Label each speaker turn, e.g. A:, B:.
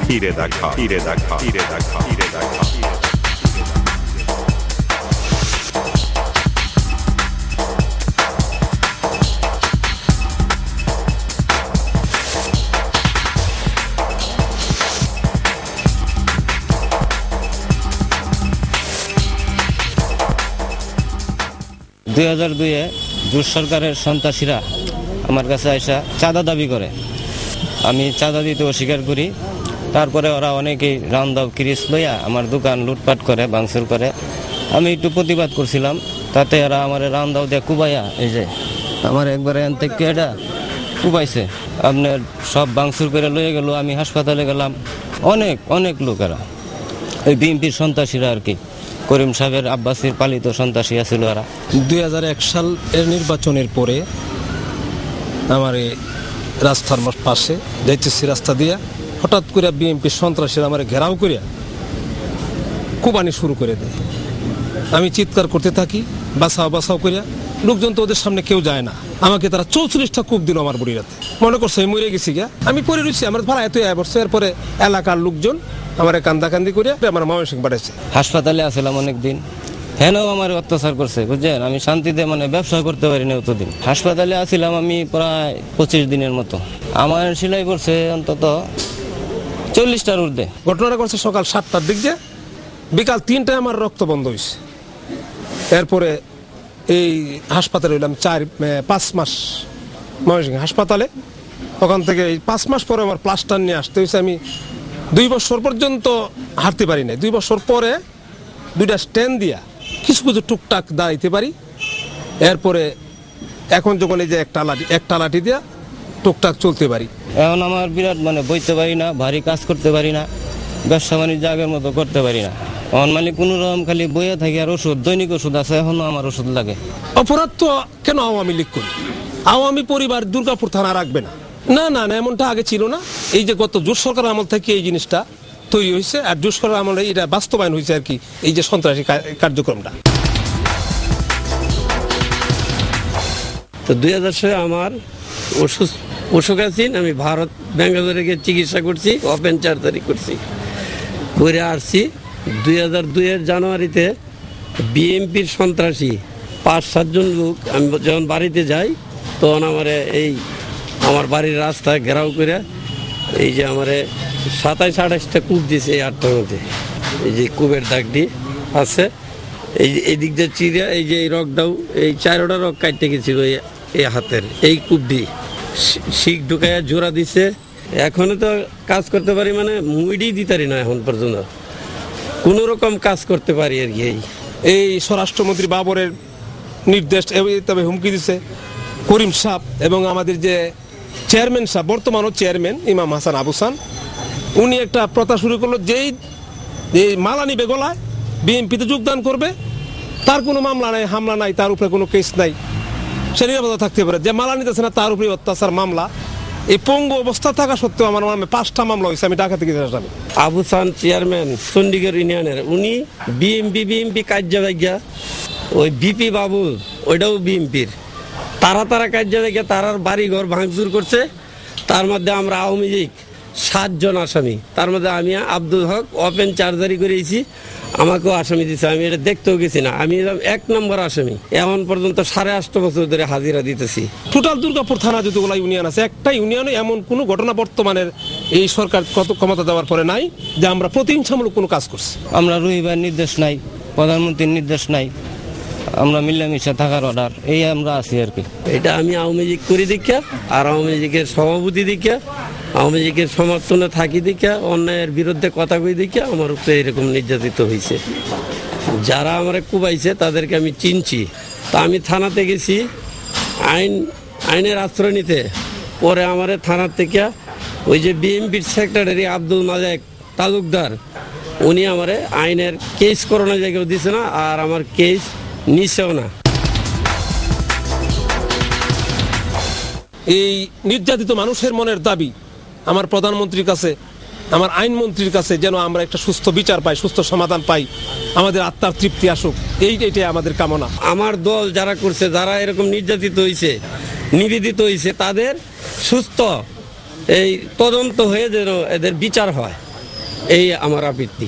A: ফিরে দেখা, ফিরে দেখা, ফিরে দেখা, ফিরে দেখা।
B: 2002-এ জোট সরকারের সন্ত্রাসীরা আমার কাছে আইসা চাঁদা দাবি করে। আমি চাঁদা দিতে অস্বীকার করি। তারপরে ওরা অনেকেই রাউন্ড অফ ক্রিস লইয়া আমার দোকান লুটপাট করে, ভাঙচুর করে। আমি একটু প্রতিবাদ করছিলাম, তাতে এরা আমার রাউন্ড অফ দিয়ে কুবাইয়া, এই যে আমার একবারে এন থেকে এটা কুবাইছে, আপনার সব ভাঙচুর করে লয়ে গেল। আমি হাসপাতালে গেলাম, অনেক অনেক লোকেরা, ওই বিএনপির সন্ত্রাসীরা আর কি, করিম সাহেবের আব্বাসীর পালিত সন্ত্রাসী আছিল ওরা।
C: 2001 সালের নির্বাচনের পরে আমার এই রাস্তার পাশে যাইতেছি, রাস্তা দিয়া হঠাৎ করে বিএনপির সন্ত্রাসীরা আমার ঘেরাও করিয়া কুবানি শুরু করে দেয়। আমি চিৎকার করতে থাকি, বাঁচাও বাঁচাও করিয়া। লোকজন তো ওদের সামনে কেউ যায় না। আমাকে তারা 44টা কূপ দিল আমার বুড়িরাতে। মনে করছে আমি মরে গেছি গিয়া। আমি পরে রয়েছি, আমার ভাড়া এত বছর। এরপরে এলাকার লোকজন আমার কান্দাকান্দি করিয়া আমার ময়মনসিংহ পাঠাইছে।
B: হাসপাতালে আসলাম অনেকদিন, হেনও আমার অত্যাচার করছে, বুঝছেন। আমি শান্তিতে ব্যবসা করতে পারিনি অতদিন। হাসপাতালে আসছিলাম আমি প্রায় 25 দিনের মতো। আমার সেলাই করছে অন্তত 40টার ঊর্ধ্বে।
C: ঘটনাটা করছে সকাল 7টার দিক দিয়ে, বিকাল 3টায় আমার রক্ত বন্ধ হয়েছে। এরপরে এই হাসপাতালে হইলাম 5 মাস ময়মনসিংহ হাসপাতালে। ওখান থেকে এই 5 মাস পরে আমার প্লাস্টার নিয়ে আসতে হয়েছে। আমি 2 বছর পর্যন্ত হাঁটতে পারি নাই। 2 বছর পরে 2টা স্ট্যান্ড দিয়া কিছু কিছু টুকটাক দাঁড়াইতে পারি। এরপরে এখন যখন এই যে একটা লাঠি দিয়া টুকটাক চলতে পারি।
B: এখন আমার বিরাট বইতে পারি না, ভারী কাজ করতে পারি না, ব্যবসা বাণিজ্য আগের মতো করতে পারি না। এখন কোনো রকম খালি বইয়ে থাকি। আর ওষুধ, দৈনিক ওষুধ আছে, এখনো আমার ওষুধ লাগে।
C: অপরাধ তো কেন আওয়ামী লীগ করি? আওয়ামী পরিবার দুর্গাপুর থানা রাখবে না। না না না, এমনটা আগে ছিল না। এই যে গত জোট সরকার আমল থেকে এই জিনিসটা তৈরি হয়েছে, আর জোট সরকার আমলে এটা বাস্তবায়ন হয়েছে আর কি, এই যে সন্ত্রাসী কার্যক্রমটা।
D: তো 2000 সালে আমার অসুখ আছেন। আমি ভারত বেঙ্গালুরু গিয়ে চিকিৎসা করছি, ওপেন সার্জারি করছি, করে আসছি। 2002-এর জানুয়ারিতে বিএনপির সন্ত্রাসী 5-7 জন লোক, আমি যখন বাড়িতে যাই তখন আমার বাড়ির রাস্তায় ঘেরাও করে এই যে আমার 27-28টা কূপ দিয়েছে। এই 8টার মধ্যে এই যে কূপের দাগটি আছে, এই দিক দিয়ে চিড়িয়া, এই যে এই রকটাও, এই 4টা রক কাটতে গেছিল এই হাতের, এই কূপ দিয়ে শিখ ঢুকাইয়া জোড়া দিছে। এখনো তো কাজ করতে পারি, মুইডি দিতারি না এখন পর্যন্ত, কোনো রকম কাজ করতে পারি আর কি।
C: এই স্বরাষ্ট্রমন্ত্রী বাবরের নির্দেশ, তবে হুমকি দিছে করিম সাহেব এবং আমাদের যে চেয়ারম্যান সাহেব, বর্তমানও চেয়ারম্যান ইমাম হাসান আবুসান, উনি একটা প্রথা শুরু করলো, যেই মালা নিবে গলায় বিএনপিতে যোগদান করবে, তার কোনো মামলা নাই, হামলা নাই, তার উপরে কোনো কেস নাই, সে নিরাপদে থাকতে পারে। যে মালা নিতেছে না তার উপরে অত্যাচার মামলা। এই পঙ্গু অবস্থা থাকা সত্ত্বেও আমার নামে 5টা মামলা হয়েছে। আমি ঢাকা থেকে আসলাম।
D: আবুসান চেয়ারম্যান চণ্ডীগড় ইউনিয়নের, উনি বিএমপি কার্যালয়, ওই বিপি বাবু ওইটাও বিএমপির, তারা কার্যালয় তারার বাড়ি ঘর ভাঙচুর করছে। তার মধ্যে আমরা আওয়ামী লীগ 7 জন আসামি, তার মধ্যে আমি আব্দুল হক ওপেন চার্জারি করেছি, আমাকেও আসামি দিচ্ছে। আমি এটা দেখতেও গেছি না, আমি 1 নম্বর আসামি। এখন পর্যন্ত 8.5 বছর ধরে হাজিরা দিতেছি।
C: টোটাল দুর্গাপুর থানা যতগুলো ইউনিয়ন আছে, একটা ইউনিয়নে এমন কোনো ঘটনা বর্তমানের এই সরকার ক্ষমতা দেওয়ার পরে নাই যে আমরা প্রতিহিংসামূলক কোনো কাজ করছি।
B: আমরা রুহিবার নির্দেশ নাই, প্রধানমন্ত্রীর নির্দেশ নাই, আমরা মিলেমিশে থাকার অর্ডার, এই আমরা আছি আর কি।
D: এটা আমি আওয়ামী লীগ করি দীক্ষা, আর আওয়ামী লীগের সভাপতি দীক্ষা, আওয়ামী লীগের সমর্থনে থাকি দীক্ষা, অন্যায়ের বিরুদ্ধে কথা কই দীক্ষা আমার উপরে এরকম নির্যাতিত হয়েছে। যারা আমার কুবাইছে তাদেরকে আমি চিনছি। তা আমি থানাতে গেছি আইনের আশ্রয় নিতে। পরে আমার থানার থেকে ওই যে বিএনপির সেক্রেটারি আব্দুল মালেক তালুকদার, উনি আমার আইনের কেস করানোর জায়গাও দিছে না, আর আমার কেস নিছেও না।
C: এই নির্যাতিত মানুষের মনের দাবি আমার প্রধানমন্ত্রীর কাছে, আমার আইনমন্ত্রীর কাছে, যেন আমরা একটা সুস্থ বিচার পাই, সুস্থ সমাধান পাই, আমাদের আত্মার তৃপ্তি আসুক, এইটাই আমাদের কামনা।
D: আমার দল যারা করছে, যারা এরকম নির্যাতিত হয়েছে, নিবেদিত হয়েছে, তাদের সুস্থ এই তদন্ত হয়ে যেন এদের বিচার হয়, এই আমার আবৃত্তি।